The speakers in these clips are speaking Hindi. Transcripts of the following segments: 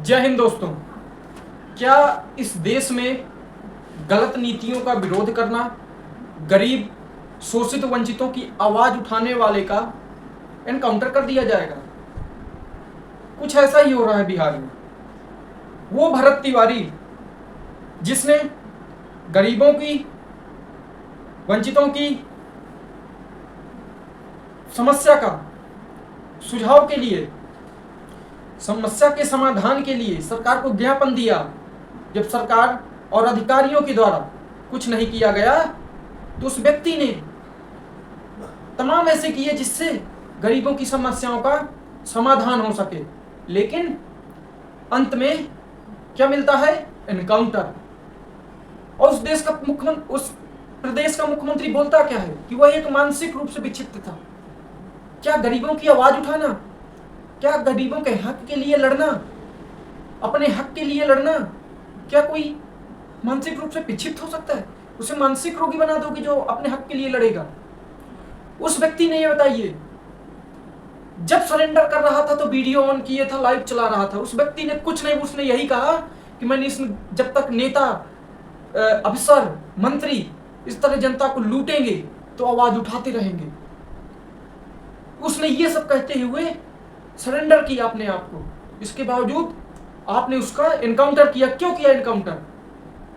जय हिंद दोस्तों। क्या इस देश में गलत नीतियों का विरोध करना, गरीब शोषित वंचितों की आवाज उठाने वाले का एनकाउंटर कर दिया जाएगा? कुछ ऐसा ही हो रहा है बिहार में। वो भरत तिवारी जिसने गरीबों की, वंचितों की समस्या का सुझाव के लिए, समस्या के समाधान के लिए सरकार को ज्ञापन दिया, जब सरकार और अधिकारियों के द्वारा कुछ नहीं किया गया तो उस व्यक्ति ने तमाम ऐसे किए जिससे गरीबों की समस्याओं का समाधान हो सके। लेकिन अंत में क्या मिलता है? एनकाउंटर। और उस प्रदेश का मुख्यमंत्री बोलता क्या है कि वह एक मानसिक रूप से विक्षिप्त था। क्या गरीबों की आवाज उठाना, क्या गरीबों के हक के लिए लड़ना, अपने हक के लिए लड़ना, क्या कोई मानसिक रूप से विक्षिप्त हो सकता है? उसे मानसिक रोगी बना दोगे जो अपने हक के लिए लड़ेगा। उस व्यक्ति ने ये बताइए, जब सरेंडर कर रहा था तो वीडियो ऑन किए था, लाइव चला रहा था। उस व्यक्ति ने कुछ नहीं, उसने यही कहा कि मैंने जब तक नेता, अफसर, मंत्री इस तरह जनता को लूटेंगे तो आवाज उठाते रहेंगे। उसने ये सब कहते हुए सरेंडर किया अपने आप को। इसके बावजूद आपने उसका एनकाउंटर किया। क्यों किया एनकाउंटर?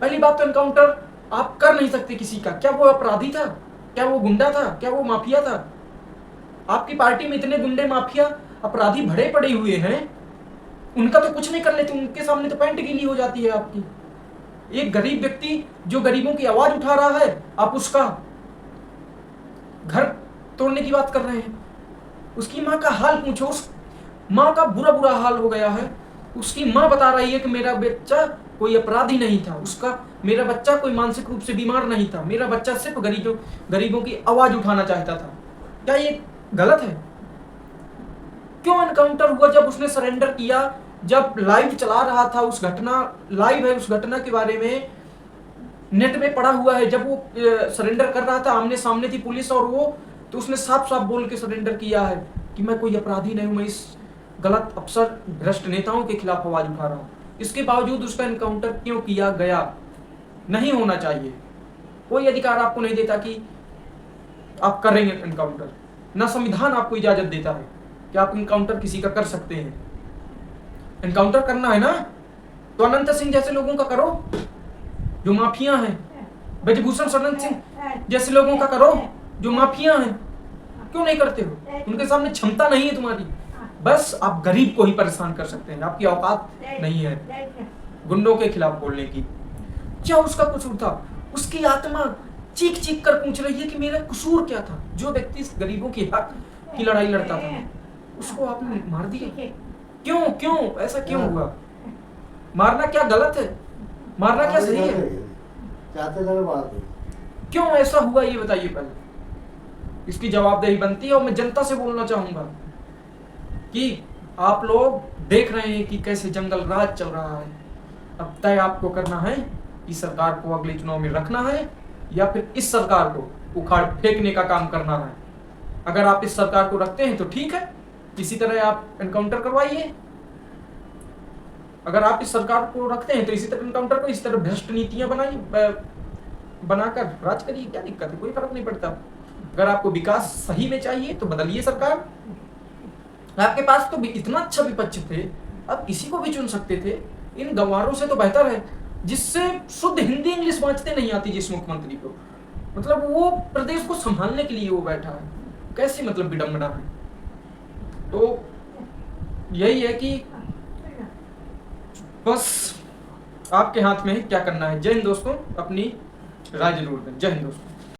पहली बात तो एनकाउंटर आप कर नहीं सकते किसी का। क्या वो अपराधी था? क्या वो गुंडा था? क्या वो माफिया था? आपकी पार्टी में इतने गुंडे, माफिया, अपराधी भरे पड़े हुए हैं, उनका तो कुछ नहीं कर लेते। उनके सामने तो पैंट गीली हो जाती है आपकी। एक गरीब व्यक्ति जो गरीबों की आवाज उठा रहा है, आप उसका घर तोड़ने की बात कर रहे हैं। उसकी माँ का हाल पूछो, उस माँ का बुरा हाल हो गया है। उसकी माँ बता रही है कि मेरा बच्चा कोई अपराधी नहीं था, मेरा बच्चा कोई मानसिक रूप से बीमार नहीं था, मेरा बच्चा सिर्फ गरीबों की आवाज उठाना चाहता था। क्या ये गलत है? क्यों एनकाउंटर हुआ जब उसने सरेंडर किया? जब लाइव चला रहा था, उस घटना के बारे में नेट में पड़ा हुआ है। जब वो सरेंडर कर रहा था, आमने सामने थी पुलिस और वो, तो उसने साफ साफ बोल के सरेंडर किया है कि मैं कोई अपराधी नहीं हूं, मैं इस गलत अफसर, भ्रष्ट नेताओं के खिलाफ आवाज उठा रहा हूं। इसके बावजूद उसका एनकाउंटर क्यों किया गया? नहीं होना चाहिए। कोई अधिकार आपको नहीं देता कि आप करेंगे एनकाउंटर। ना संविधान आपको इजाजत देता है कि आप एनकाउंटर किसी का कर सकते हैं। एनकाउंटर करना है ना तो अनंत सिंह जैसे लोगों का करो जो माफिया हैं, ब्रजभूषण शरण सिंह जैसे लोगों का करो जो माफिया हैं। क्यों नहीं करते हो? उनके सामने क्षमता नहीं है तुम्हारी। बस आप गरीब को ही परेशान कर सकते हैं, आपकी औकात नहीं है गुंडों के खिलाफ बोलने की। क्या उसका कसूर था? उसकी आत्मा चीख चीख कर पूछ रही है कि मेरा कसूर क्या था? जो व्यक्ति गरीबों के हक की लड़ाई लड़ता था, उसको आपने मार दिया। क्यों ऐसा क्यों हुआ? मारना क्या गलत है? मारना क्या सही है? क्यों ऐसा हुआ ये बताइए पहले। इसकी जवाबदेही बनती है। और मैं जनता से बोलना चाहूंगा कि आप लोग देख रहे हैं कि कैसे जंगल राज चल रहा है। अब तय आपको करना है कि सरकार को अगले चुनाव में रखना है या फिर इस सरकार को उखाड़ फेंकने का काम करना है। अगर आप इस सरकार को रखते हैं तो ठीक है, इसी तरह आप एनकाउंटर करवाइए। अगर आप इस सरकार को रखते हैं तो इसी तरह एनकाउंटर को, इसी तरह भ्रष्ट नीतियां बनाकर राज करिए। क्या दिक्कत है? कोई फर्क नहीं पड़ता। अगर आपको विकास सही में चाहिए तो बदलिए सरकार। आपके पास तो इतना अच्छा विपक्ष थे, आप किसी को भी चुन सकते थे। इन गंवारों से तो बेहतर है जिससे शुद्ध हिंदी इंग्लिश बांचते नहीं आती, जिस मुख्यमंत्री को, मतलब वो प्रदेश को संभालने के लिए वो बैठा है। कैसी मतलब विडंबना है। तो यही है कि बस आपके हाथ में है क्या करना है। जय हिंद दोस्तों, अपनी राय जरूर दें। जय हिंद दोस्तों।